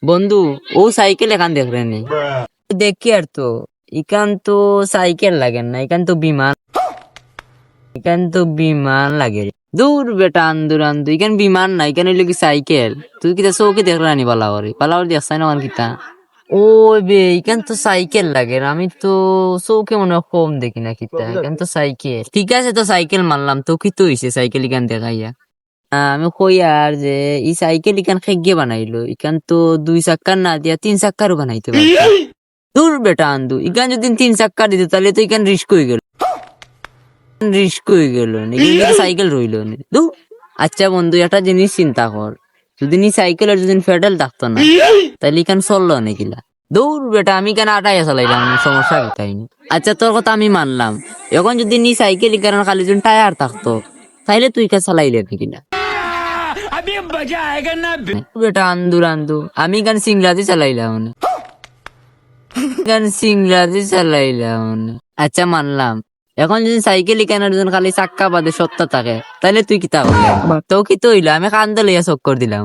বন্ধু ও সাইকেল এখান দেখলেনি দেখি আর তো এখান তো সাইকেল লাগে না, এখান তো বিমান লাগে রে। দূর বেটা আন্দুর আন্দু এখান বিমান না, এখানে হইলো কি সাইকেল। তুই কিতা চৌকি দেখলানি পালাওয়ারি দেখছাই না আমার কিতা ও বে এখান তো সাইকেল লাগে রে। আমি তো চৌকে মনে হয় কম দেখি না কিতা, এখান তো সাইকেল। ঠিক আছে তো সাইকেল মানলাম, তো কি তো হইছে সাইকেল এখান দেখাইয়া। আমি কই আর যে এই সাইকেল ইকান খেগে বানাইলো, ইকান তো 2 চাক্কার না দিয়া 3 চাক্কারও বানাইতে পারতো। দূর বেটা আন্দু ইকান যদি 3 চাক্কা দিত তাহলে তো ইকান রিস্ক হয়ে গেল সাইকেল রইলো নি। দূর আচ্ছা বন্ধু একটা জিনিস চিন্তা কর, যদি নি সাইকেলের যদি পেডেল থাকতো না তাহলে ইকান চললো নাকিলা। দৌড় বেটা আমি কেন আটাইয়া চালাইলাম, সমস্যা কোথায় নি। আচ্ছা তোর কথা আমি মানলাম, এখন যদি নি সাইকেল ইকান খালি যদি টায়ার থাকতো তাইলে তুই কা চালাইলে নাকিলা। বেটা আন্দু আমি গান সিংলাদি চালাইলাম আচ্ছা মানলাম, এখন যদি সাইকেল কেনার জন্য খালি চাক্কা বাদে সত্য থাকে তাহলে তুই কিতা করলি? তো কি তো হইলো আমি কান্দে লইয়া চক্কর দিলাম।